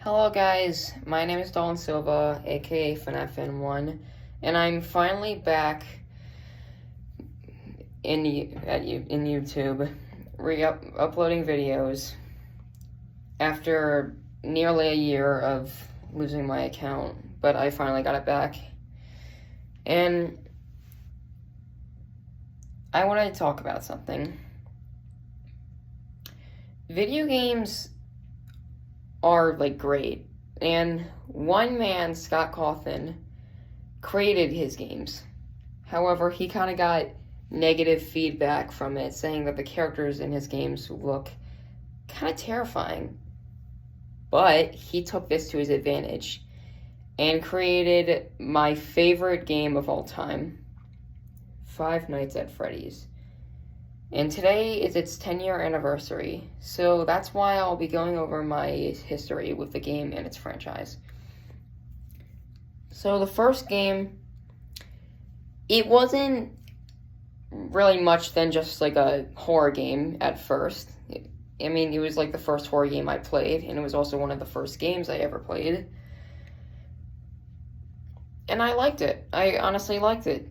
Hello guys, my name is Dalton Silva, aka FNAF N1, and I'm finally back in YouTube, uploading videos after nearly a year of losing my account, but I finally got it back. And I wanted to talk about something. Video games are great, and one man, Scott Cawthon, created his games. However, he kind of got negative feedback from it, saying that the characters in his games look kind of terrifying. But he took this to his advantage and created my favorite game of all time, Five Nights at Freddy's. And today is its 10-year anniversary, so that's why I'll be going over my history with the game and its franchise. So the first game, it wasn't really much than just a horror game at first. I mean, it was the first horror game I played, and it was also one of the first games I ever played. And I liked it. I honestly liked it.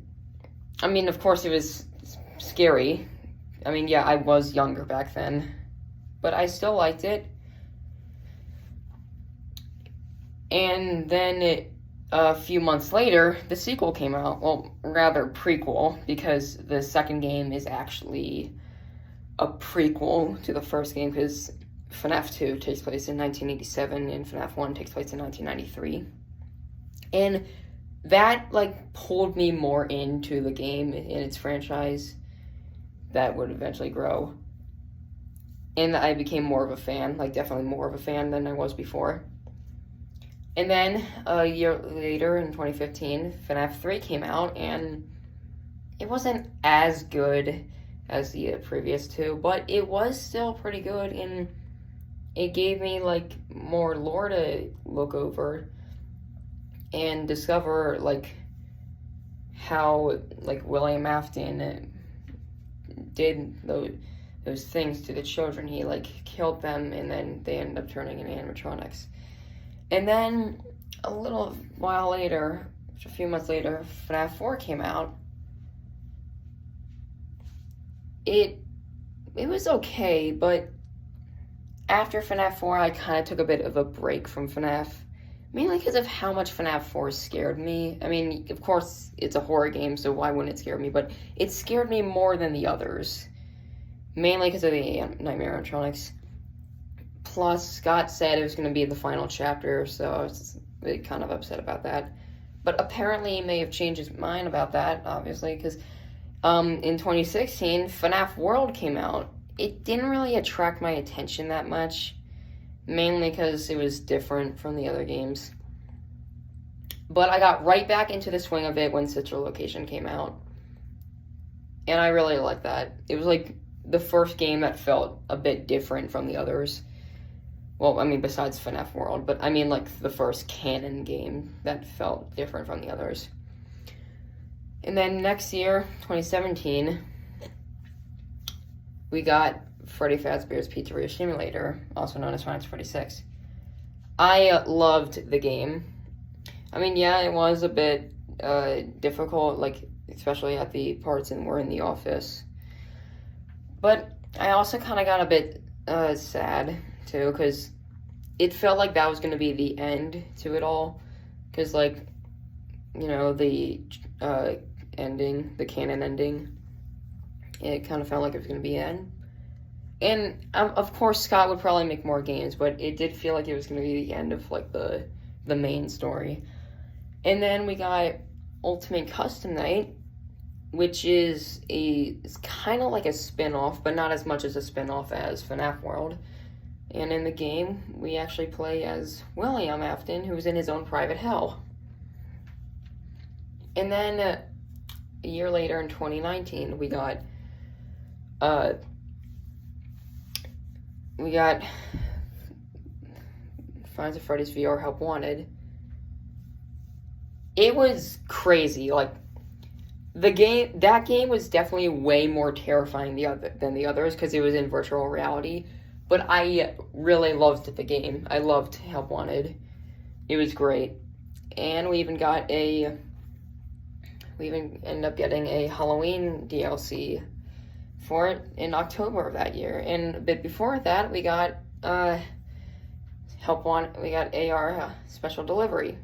I mean, of course, it was scary. I mean, yeah, I was younger back then, but I still liked it. And then a few months later, the sequel came out. Well, rather prequel, because the second game is actually a prequel to the first game, because FNAF 2 takes place in 1987 and FNAF 1 takes place in 1993. And that, pulled me more into the game and its franchise that would eventually grow. And I became more of a fan, definitely more of a fan than I was before. And then, a year later, in 2015, FNAF 3 came out, and it wasn't as good as the previous two, but it was still pretty good, and it gave me, more lore to look over and discover, how, William Afton did those things to the children. He killed them, and then they ended up turning into animatronics. And then a little while later, a few months later, FNAF 4 came out. It was okay, but after FNAF 4, I kind of took a bit of a break from FNAF, mainly because of how much FNAF 4 scared me. I mean, of course, it's a horror game, so why wouldn't it scare me? But it scared me more than the others, mainly because of the Nightmare animatronics. Plus, Scott said it was going to be the final chapter, so I was kind of upset about that. But apparently, he may have changed his mind about that, obviously, because in 2016, FNAF World came out. It didn't really attract my attention that much, mainly because it was different from the other games. But I got right back into the swing of it when Central Location came out. And I really liked that. It was the first game that felt a bit different from the others. Well, I mean, besides FNAF World, but I mean, the first canon game that felt different from the others. And then next year, 2017, we got Freddy Fazbear's Pizzeria Simulator, also known as Five Nights at Freddy's 6. I loved the game. I mean, yeah, it was a bit difficult, especially at the parts and we're in the office. But I also kind of got a bit sad, too, because it felt like that was going to be the end to it all. Because, the ending, the canon ending, it kind of felt like it was going to be the end. And, of course, Scott would probably make more games, but it did feel like it was going to be the end of, the main story. And then we got Ultimate Custom Night, which is it's kind of like a spin-off, but not as much as a spin-off as FNAF World. And in the game, we actually play as William Afton, who's in his own private hell. And then a year later, in 2019, we got Five Nights at Freddy's VR Help Wanted. It was crazy. That game was definitely way more terrifying than the others because it was in virtual reality. But I really loved the game. I loved Help Wanted. It was great. And we even ended up getting a Halloween DLC for it in October of that year. And a bit before that, we got AR Special Delivery,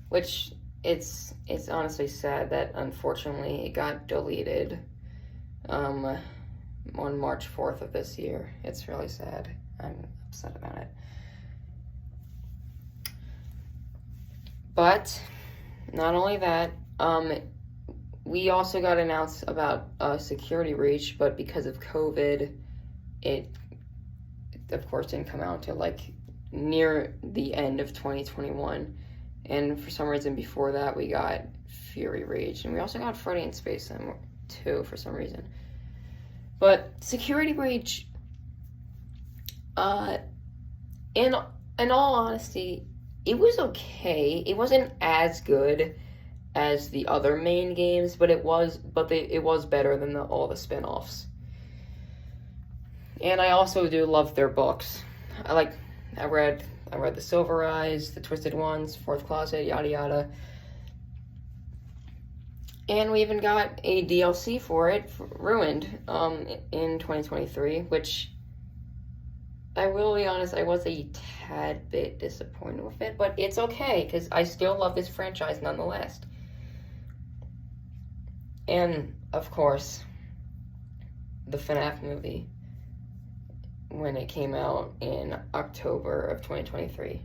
which it's honestly sad that unfortunately it got deleted on March 4th of this year. It's really sad. I'm upset about it. But not only that, we also got announced about a security breach, but because of COVID, it of course didn't come out until like near the end of 2021. And for some reason before that, we got Fury Rage, and we also got Freddy in Space Sim too for some reason. But security breach, in all honesty, it was okay. It wasn't as good as the other main games, but it was better than all the spin-offs. And I also do love their books. I read The Silver Eyes, The Twisted Ones, Fourth Closet, yada yada. And we even got a DLC for it, Ruined, in 2023, which I will be honest, I was a tad bit disappointed with it, but it's okay, because I still love this franchise nonetheless. And, of course, the FNAF movie, when it came out in October of 2023.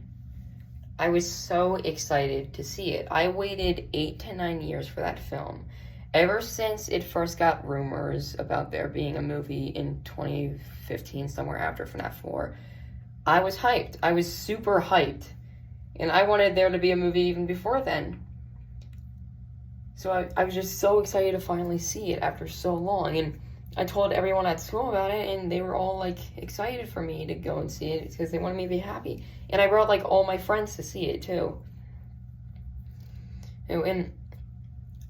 I was so excited to see it. I waited 8 to 9 years for that film. Ever since it first got rumors about there being a movie in 2015, somewhere after FNAF 4, I was hyped. I was super hyped. And I wanted there to be a movie even before then. So I was just so excited to finally see it after so long. And I told everyone at school about it, and they were all, like, excited for me to go and see it because they wanted me to be happy. And I brought, like, all my friends to see it, too. And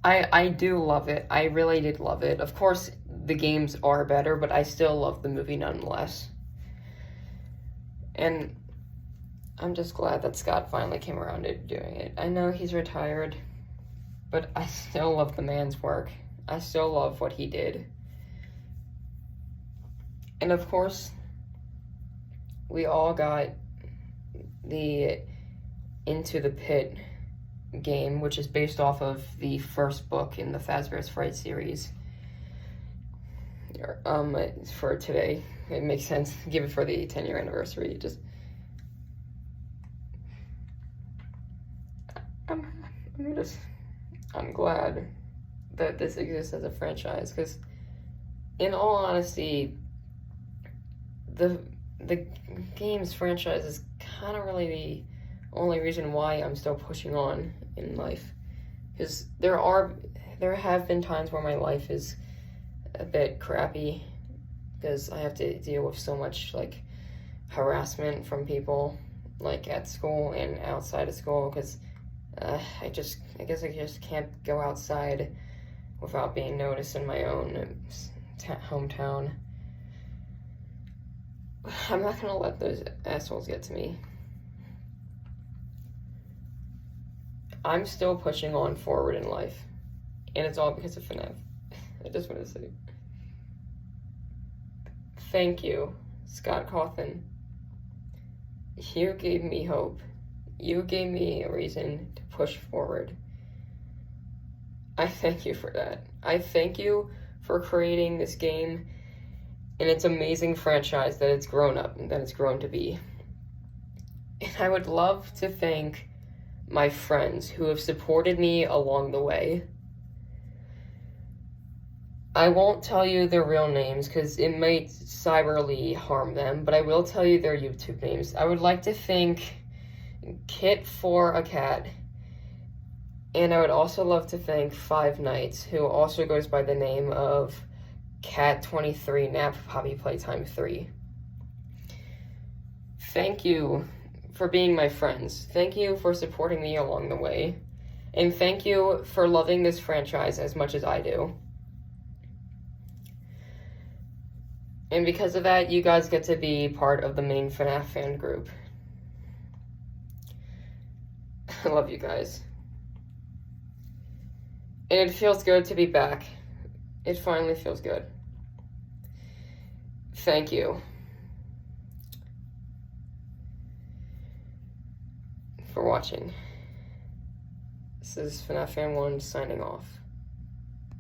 I do love it. I really did love it. Of course, the games are better, but I still love the movie nonetheless. And I'm just glad that Scott finally came around to doing it. I know he's retired, but I still love the man's work. I still love what he did. And of course, we all got the Into the Pit game, which is based off of the first book in the Fazbear's Fright series. For today, it makes sense. Give it for the 10-year anniversary. I'm glad that this exists as a franchise, because in all honesty, the games franchise is kind of really the only reason why I'm still pushing on in life. Because there have been times where my life is a bit crappy, because I have to deal with so much, like, harassment from people, like, at school and outside of school, because I guess I just can't go outside without being noticed in my own hometown. I'm not gonna let those assholes get to me. I'm still pushing on forward in life, and it's all because of FNAF. I just want to say thank you, Scott Cawthon. You gave me hope. You gave me a reason to push forward. I thank you for that. I thank you for creating this game and its amazing franchise that it's grown up and that it's grown to be. And I would love to thank my friends who have supported me along the way. I won't tell you their real names because it might cyberly harm them, but I will tell you their YouTube names. I would like to thank Kit for a Cat, and I would also love to thank Five Nights, who also goes by the name of Cat23 Nap Poppy Playtime 3. Thank you for being my friends. Thank you for supporting me along the way. And thank you for loving this franchise as much as I do. And because of that, you guys get to be part of the main FNAF fan group. I love you guys. And it feels good to be back. It finally feels good. Thank you for watching. This is FNAF Fan 1 signing off.